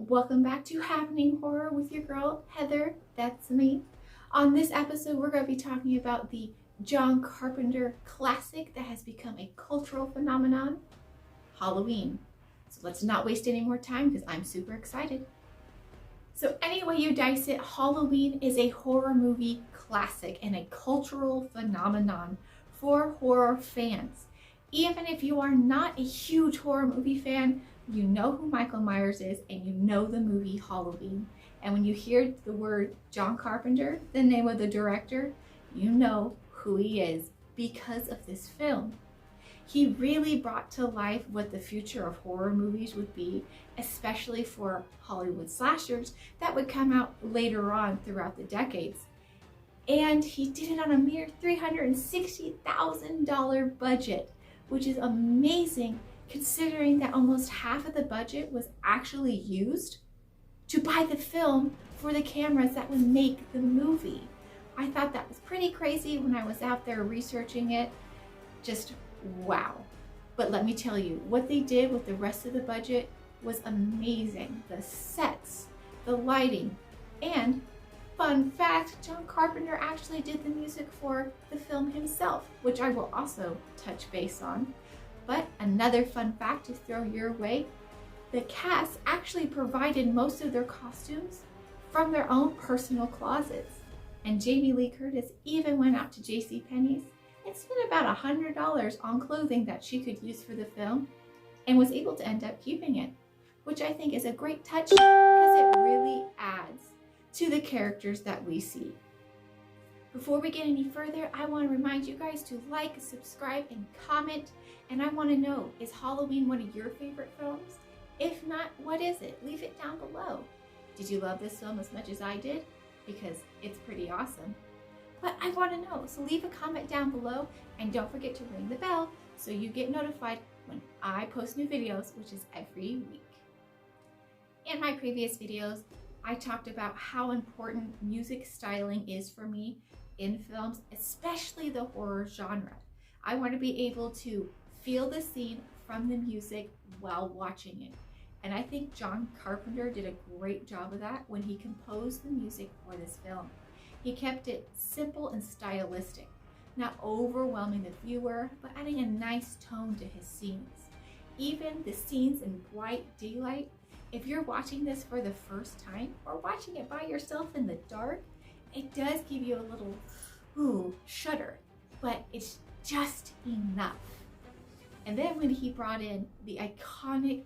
Welcome back to Happening Horror with your girl, Heather. That's me. On this episode, we're going to be talking about the John Carpenter classic that has become a cultural phenomenon, Halloween. So let's not waste any more time because I'm super excited. So any way you dice it, Halloween is a horror movie classic and a cultural phenomenon for horror fans. Even if you are not a huge horror movie fan, you know who Michael Myers is and you know the movie Halloween. And when you hear the word John Carpenter, the name of the director, you know who he is because of this film. He really brought to life what the future of horror movies would be, especially for Hollywood slashers that would come out later on throughout the decades. And he did it on a mere $360,000 budget, which is amazing considering that almost half of the budget was actually used to buy the film for the cameras that would make the movie. I thought that was pretty crazy when I was out there researching it. Just wow. But let me tell you, what they did with the rest of the budget was amazing. The sets, the lighting, and fun fact, John Carpenter actually did the music for the film himself, which I will also touch base on. But another fun fact to throw your way, the cast actually provided most of their costumes from their own personal closets. And Jamie Lee Curtis even went out to JCPenney's and spent about $100 on clothing that she could use for the film and was able to end up keeping it, which I think is a great touch because it really adds to the characters that we see. Before we get any further, I want to remind you guys to like, subscribe, and comment. And I want to know, is Halloween one of your favorite films? If not, what is it? Leave it down below. Did you love this film as much as I did? Because it's pretty awesome. But I want to know, so leave a comment down below and don't forget to ring the bell so you get notified when I post new videos, which is every week. In my previous videos, I talked about how important music styling is for me in films, especially the horror genre. I want to be able to feel the scene from the music while watching it. And I think John Carpenter did a great job of that when he composed the music for this film. He kept it simple and stylistic, not overwhelming the viewer, but adding a nice tone to his scenes. Even the scenes in bright daylight, if you're watching this for the first time or watching it by yourself in the dark, it does give you a little shudder, but it's just enough. And then when he brought in the iconic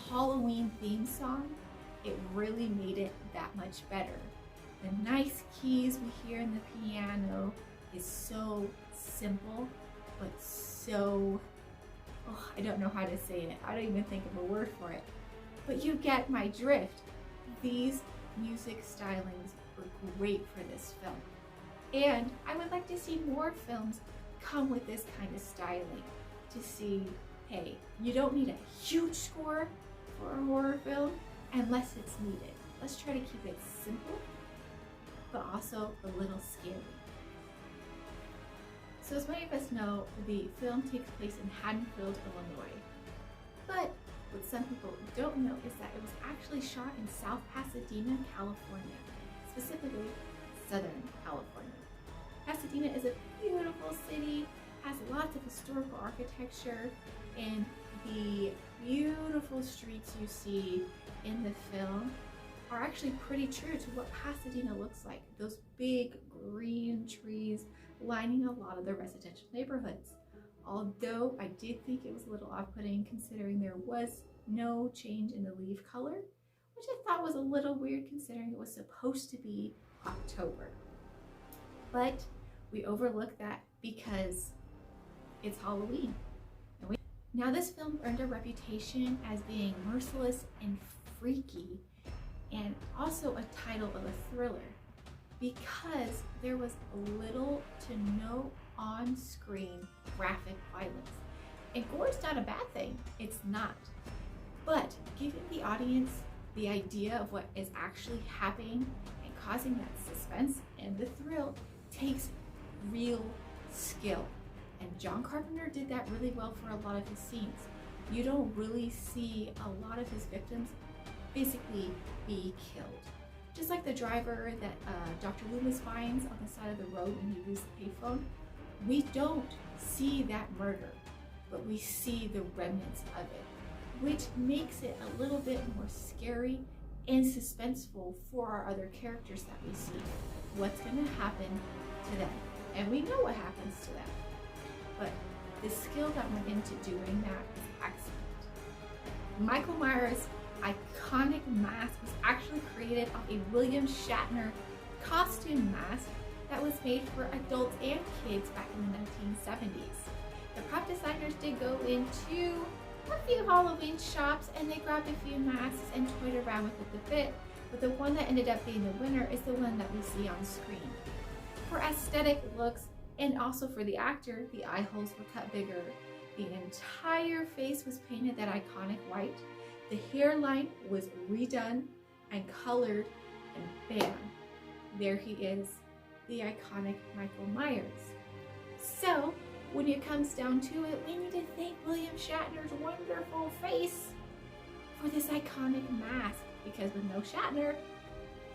Halloween theme song, it really made it that much better. The nice keys we hear in the piano is so simple, but so, I don't know how to say it. I don't even think of a word for it. But you get my drift. These music stylings were great for this film. And I would like to see more films come with this kind of styling to see, hey, you don't need a huge score for a horror film unless it's needed. Let's try to keep it simple, but also a little scary. So as many of us know, the film takes place in Haddonfield, Illinois. But what some people don't know is that it was actually shot in South Pasadena, California, specifically Southern California. Pasadena is a beautiful city, has lots of historical architecture, and the beautiful streets you see in the film are actually pretty true to what Pasadena looks like. Those big green trees lining a lot of the residential neighborhoods. Although I did think it was a little off-putting considering there was no change in the leaf color, which I thought was a little weird considering it was supposed to be October. But we overlook that because it's Halloween. Now this film earned a reputation as being merciless and freaky, and also a title of a thriller because there was little to no on-screen graphic violence. And gore is not a bad thing, it's not. But giving the audience the idea of what is actually happening and causing that suspense and the thrill takes real skill. And John Carpenter did that really well for a lot of his scenes. You don't really see a lot of his victims basically be killed. Just like the driver that Dr. Loomis finds on the side of the road when he uses the payphone, we don't see that murder, but we see the remnants of it, which makes it a little bit more scary and suspenseful for our other characters that we see. What's going to happen to them? And we know what happens to them, but the skill that went into doing that is excellent. Michael Myers' iconic mask was actually created off a William Shatner costume mask that was made for adults and kids back in the 1970s. The prop designers did go into a few Halloween shops and they grabbed a few masks and toyed around with it a bit, but the one that ended up being the winner is the one that we see on screen. For aesthetic looks and also for the actor, the eye holes were cut bigger. The entire face was painted that iconic white. The hairline was redone and colored, and bam, there he is, the iconic Michael Myers. So, when it comes down to it, we need to thank William Shatner's wonderful face for this iconic mask, because with no Shatner,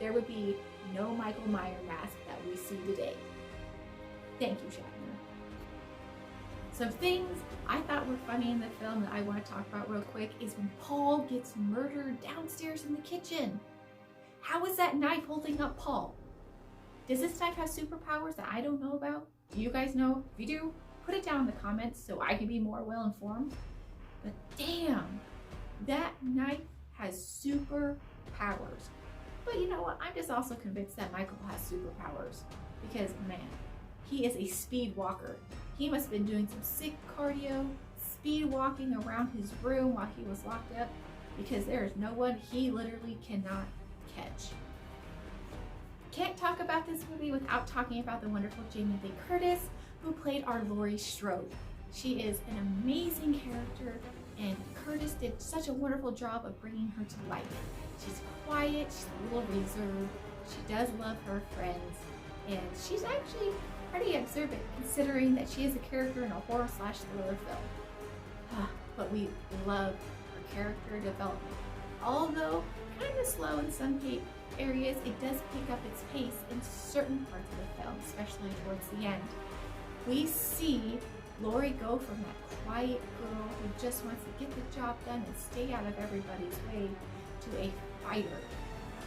there would be no Michael Myers mask that we see today. Thank you, Shatner. Some things I thought were funny in the film that I want to talk about real quick is when Paul gets murdered downstairs in the kitchen. How is that knife holding up Paul? Does this knife have superpowers that I don't know about? Do you guys know? If you do, put it down in the comments so I can be more well informed. But damn, that knife has superpowers. But you know what? I'm just also convinced that Michael has superpowers because, man, he is a speed walker. He must have been doing some sick cardio, speed walking around his room while he was locked up, because there is no one he literally cannot catch. Can't talk about this movie without talking about the wonderful Jamie Lee Curtis, who played our Laurie Strode. She is an amazing character, and Curtis did such a wonderful job of bringing her to life. She's quiet, she's a little reserved, she does love her friends, and she's actually pretty observant considering that she is a character in a horror/thriller film. But we love her character development. Although kind of slow in some areas, it does pick up its pace in certain parts of the film, especially towards the end. We see Laurie go from that quiet girl who just wants to get the job done and stay out of everybody's way to a fighter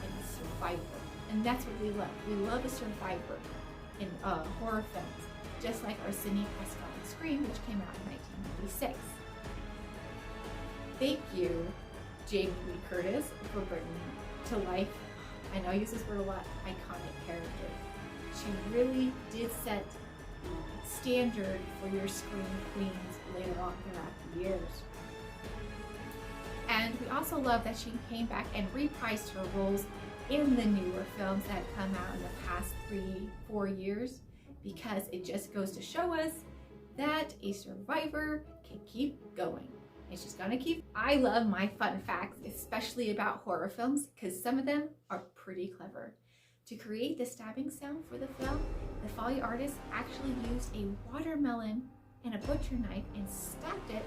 and a survivor. And that's what we love. We love a survivor in horror films, just like our Sidney Prescott in Scream, which came out in 1996. Thank you, Jamie Lee Curtis, for bringing to life, I know I use this word a lot, iconic character. She really did set the standard for your scream queens later on throughout the years. And we also love that she came back and reprised her roles in the newer films that have come out in the past 3-4 years, because it just goes to show us that a survivor can keep going. And she's gonna keep. I love my fun facts, especially about horror films, because some of them are pretty clever. To create the stabbing sound for the film, the Foley artist actually used a watermelon and a butcher knife and stabbed it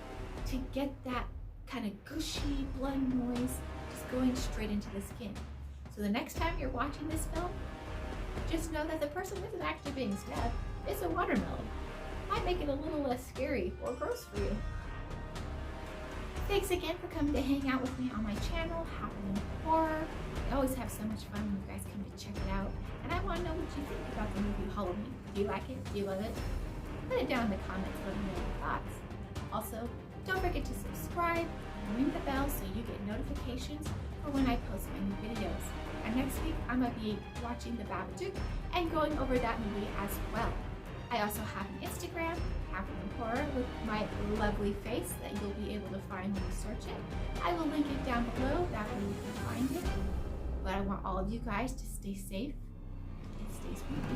to get that kind of gushy blood noise just going straight into the skin. So the next time you're watching this film, just know that the person isn't actually being stabbed, it's a watermelon. Might make it a little less scary or gross for you. Thanks again for coming to hang out with me on my channel, Happening Horror. I always have so much fun when you guys come to check it out. And I want to know what you think about the movie Halloween. Do you like it? Do you love it? Put it down in the comments, let me know your thoughts. Also, don't forget to subscribe and ring the bell so you get notifications for when I post my new videos. And next week, I'm going to be watching The Babadook and going over that movie as well. I also have an Instagram, Happening Horror, with my lovely face that you'll be able to find when you search it. I will link it down below, that way you can find it. But I want all of you guys to stay safe and stay spooky.